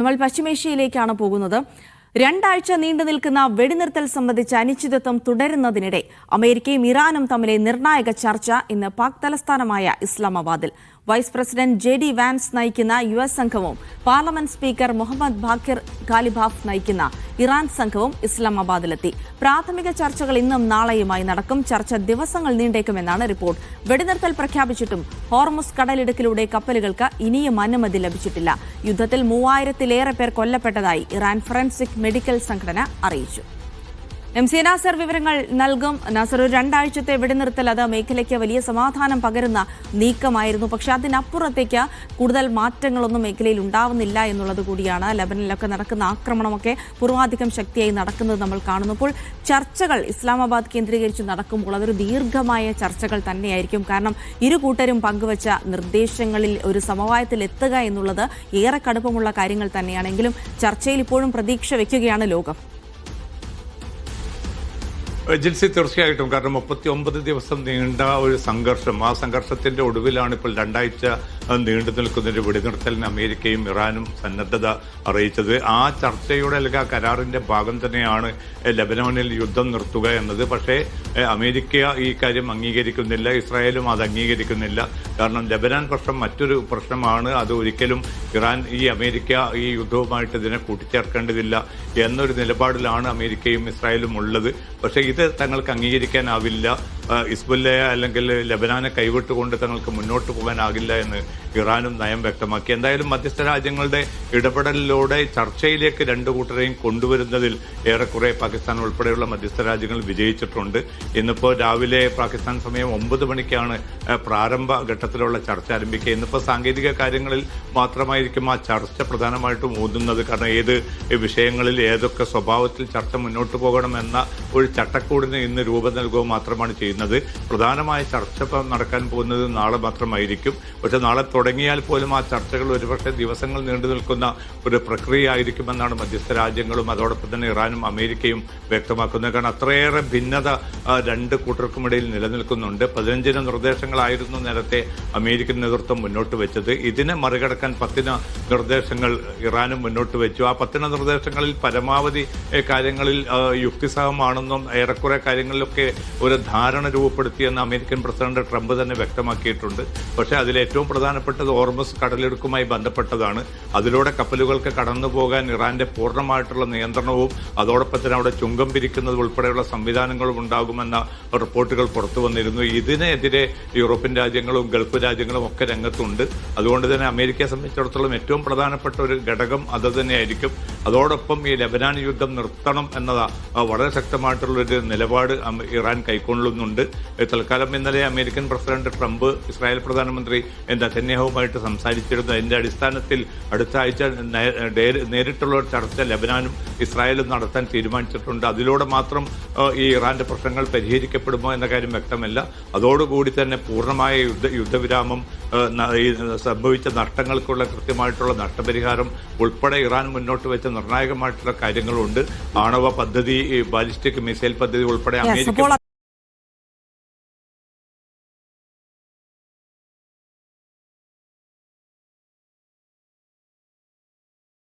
നമ്മൾ പശ്ചിമേഷ്യയിലേക്കാണ് പോകുന്നത്. രണ്ടാഴ്ച നീണ്ടു നിൽക്കുന്ന വെടിനിർത്തൽ സംബന്ധിച്ച അനിശ്ചിതത്വം തുടരുന്നതിനിടെ അമേരിക്കയും ഇറാനും തമ്മിലെ നിർണായക ചർച്ച ഇന്ന് പാക് തലസ്ഥാനമായ ഇസ്ലാമാബാദിൽ. വൈസ് പ്രസിഡന്റ് JD വാൻസ് നയിക്കുന്ന US സംഘവും parliament speaker Mohammad Baqir Ghalibaf നയിക്കുന്ന ഇറാൻ സംഘവും ഇസ്ലാമാബാദിലെത്തി. പ്രാഥമിക ചർച്ചകൾ ഇന്നും നാളെയുമായി നടക്കും. ചർച്ച ദിവസങ്ങൾ നീണ്ടേക്കുമെന്നാണ് റിപ്പോർട്ട്. വെടിനിർത്തൽ പ്രഖ്യാപിച്ചിട്ടും ഹോർമുസ് കടലിടുക്കിലൂടെ കപ്പലുകൾക്ക് ഇനിയും അനുമതി ലഭിച്ചിട്ടില്ല. യുദ്ധത്തിൽ 3000-ലേറെ പേർ കൊല്ലപ്പെട്ടതായി ഇറാൻ ഫോറൻസിക് മെഡിക്കൽ സംഘടന അറിയിച്ചു. MC നാസർ വിവരങ്ങൾ നൽകും. നാസർ, ഒരു രണ്ടാഴ്ചത്തെ വെടിനിർത്തൽ അത് മേഖലയ്ക്ക് വലിയ സമാധാനം പകരുന്ന നീക്കമായിരുന്നു. പക്ഷെ അതിനപ്പുറത്തേക്ക് കൂടുതൽ മാറ്റങ്ങളൊന്നും മേഖലയിൽ ഉണ്ടാവുന്നില്ല എന്നുള്ളത് കൂടിയാണ്. ലെബനനിലൊക്കെ നടക്കുന്ന ആക്രമണമൊക്കെ പൂർവാധികം ശക്തിയായി നടക്കുന്നത് നമ്മൾ കാണുന്നു. ഇപ്പോൾ ചർച്ചകൾ ഇസ്ലാമാബാദ് കേന്ദ്രീകരിച്ച് നടക്കുമ്പോൾ അതൊരു ദീർഘമായ ചർച്ചകൾ തന്നെയായിരിക്കും. കാരണം ഇരു കൂട്ടരും പങ്കുവച്ച നിർദ്ദേശങ്ങളിൽ ഒരു സമവായത്തിൽ എത്തുക എന്നുള്ളത് ഏറെ കടുപ്പമുള്ള കാര്യങ്ങൾ തന്നെയാണെങ്കിലും ചർച്ചയിൽ ഇപ്പോഴും പ്രതീക്ഷ വയ്ക്കുകയാണ് ലോകം. ജിൽസി, തീർച്ചയായിട്ടും. കാരണം 39 ദിവസം നീണ്ട ഒരു സംഘർഷം, ആ സംഘർഷത്തിന്റെ ഒടുവിലാണ് ഇപ്പോൾ രണ്ടാഴ്ച നീണ്ടു നിൽക്കുന്നൊരു വെടിനിർത്തലിന് അമേരിക്കയും ഇറാനും സന്നദ്ധത അറിയിച്ചത്. ആ ചർച്ചയുടെ അല്ലെങ്കിൽ ആ കരാറിന്റെ ഭാഗം തന്നെയാണ് ലെബനോനിൽ യുദ്ധം നിർത്തുക എന്നത്. പക്ഷേ അമേരിക്ക ഈ കാര്യം അംഗീകരിക്കുന്നില്ല, ഇസ്രായേലും അത് അംഗീകരിക്കുന്നില്ല. കാരണം ലെബനാൻ പ്രശ്നം മറ്റൊരു പ്രശ്നമാണ്. അത് ഒരിക്കലും ഇറാൻ അമേരിക്ക ഈ യുദ്ധവുമായിട്ട് ഇതിനെ കൂട്ടിച്ചേർക്കേണ്ടതില്ല എന്നൊരു നിലപാടിലാണ് അമേരിക്കയും ഇസ്രായേലും ഉള്ളത്. പക്ഷേ ഇത് തങ്ങൾക്ക് അംഗീകരിക്കാനാവില്ല. ഹിസ്ബുല്ലയെ അല്ലെങ്കിൽ ലെബനാനെ കൈവിട്ടുകൊണ്ട് തങ്ങൾക്ക് മുന്നോട്ട് പോകാനാകില്ല എന്ന് ഇറാനും നയം വ്യക്തമാക്കി. എന്തായാലും മധ്യസ്ഥ രാജ്യങ്ങളുടെ ഇടപെടലിലൂടെ ചർച്ചയിലേക്ക് രണ്ടു കൂട്ടരെയും കൊണ്ടുവരുന്നതിൽ ഏറെക്കുറെ പാകിസ്ഥാൻ ഉൾപ്പെടെയുള്ള മധ്യസ്ഥ രാജ്യങ്ങൾ വിജയിച്ചിട്ടുണ്ട്. ഇന്നിപ്പോൾ രാവിലെ പാകിസ്ഥാൻ സമയം 9 മണിക്കാണ് പ്രാരംഭ ഘട്ടത്തിലുള്ള ചർച്ച ആരംഭിക്കുക. ഇന്നിപ്പോൾ സാങ്കേതിക കാര്യങ്ങളിൽ മാത്രമായിരിക്കും ആ ചർച്ച പ്രധാനമായിട്ടും ഊന്നുന്നത്. കാരണം ഏത് വിഷയങ്ങളിൽ ഏതൊക്കെ സ്വഭാവത്തിൽ ചർച്ച മുന്നോട്ട് പോകണമെന്ന ഒരു ചട്ടക്കൂടിന് ഇന്ന് രൂപം നൽകുക മാത്രമാണ് ചെയ്യുന്നത്. പ്രധാനമായ ചർച്ച നടക്കാൻ പോകുന്നത് നാളെ മാത്രമായിരിക്കും. പക്ഷെ നാളെ തുടങ്ങിയാൽ പോലും ആ ചർച്ചകൾ ഒരുപക്ഷെ ദിവസങ്ങൾ നീണ്ടു നിൽക്കുന്ന ഒരു പ്രക്രിയ ആയിരിക്കുമെന്നാണ് മധ്യസ്ഥ രാജ്യങ്ങളും അതോടൊപ്പം തന്നെ ഇറാനും അമേരിക്കയും വ്യക്തമാക്കുന്നത്. കാരണം അത്രയേറെ ഭിന്നത രണ്ട് കൂട്ടർക്കുമിടയിൽ നിലനിൽക്കുന്നുണ്ട്. 15 നിർദ്ദേശങ്ങളായിരുന്നു നേരത്തെ അമേരിക്കൻ നേതൃത്വം മുന്നോട്ട് വെച്ചത്. ഇതിനെ മറികടക്കാൻ 10 നിർദ്ദേശങ്ങൾ ഇറാനും മുന്നോട്ട് വെച്ചു. ആ 10 നിർദ്ദേശങ്ങളിൽ പരമാവധി കാര്യങ്ങളിൽ യുക്തിസഹമാണെന്നും ഏറെക്കുറെ കാര്യങ്ങളിലൊക്കെ ഒരു ധാരണ രൂപപ്പെടുത്തിയെന്ന് അമേരിക്കൻ പ്രസിഡന്റ് ട്രംപ് തന്നെ വ്യക്തമാക്കിയിട്ടുണ്ട്. പക്ഷേ അതിലേറ്റവും പ്രധാനപ്പെട്ടത് ഹോർമുസ് കടലിടുക്കുമായി ബന്ധപ്പെട്ടതാണ്. അതിലൂടെ കപ്പലുകൾക്ക് കടന്നു പോകാൻ ഇറാന്റെ പൂർണ്ണമായിട്ടുള്ള നിയന്ത്രണവും അതോടൊപ്പം തന്നെ അവിടെ ചുങ്കം പിരിക്കുന്നത് ഉൾപ്പെടെയുള്ള സംവിധാനങ്ങളും ഉണ്ടാകുമെന്ന റിപ്പോർട്ടുകൾ പുറത്തു വന്നിരുന്നു. ഇതിനെതിരെ യൂറോപ്യൻ രാജ്യങ്ങളും ഗൾഫ് രാജ്യങ്ങളും ഒക്കെ രംഗത്തുണ്ട്. അതുകൊണ്ട് തന്നെ അമേരിക്കയെ സംബന്ധിച്ചിടത്തോളം ഏറ്റവും പ്രധാനപ്പെട്ട ഒരു ഘടകം അത് തന്നെയായിരിക്കും. അതോടൊപ്പം ഈ ലെബനാൻ യുദ്ധം നിർത്തണം എന്നത് വളരെ ശക്തമായിട്ടുള്ളൊരു നിലപാട് ഇറാൻ കൈക്കൊള്ളുന്നുണ്ട്. തൽക്കാലം ഇന്നലെ അമേരിക്കൻ പ്രസിഡന്റ് ട്രംപ് ഇസ്രായേൽ പ്രധാനമന്ത്രി നെതന്യാഹുവുമായിട്ട് സംസാരിച്ചിരുന്നു. അതിന്റെ അടിസ്ഥാനത്തിൽ അടുത്ത ആഴ്ച നേരിട്ടുള്ള ഒരു ചർച്ച ലെബനാനും ഇസ്രായേലും നടത്താൻ തീരുമാനിച്ചിട്ടുണ്ട്. അതിലൂടെ മാത്രം ഈ ഇറാന്റെ പ്രശ്നങ്ങൾ പരിഹരിക്കപ്പെടുമോ എന്ന കാര്യം വ്യക്തമല്ല. അതോടുകൂടി തന്നെ പൂർണ്ണമായ യുദ്ധവിരാമം, സംഭവിച്ച നഷ്ടങ്ങൾക്കുള്ള കൃത്യമായിട്ടുള്ള നഷ്ടപരിഹാരം ഉൾപ്പെടെ ഇറാൻ മുന്നോട്ട് വെച്ച നിർണായകമായിട്ടുള്ള കാര്യങ്ങളുണ്ട്. ആണവ പദ്ധതി, ബാലിസ്റ്റിക് മിസൈൽ പദ്ധതി ഉൾപ്പെടെ അമേരിക്ക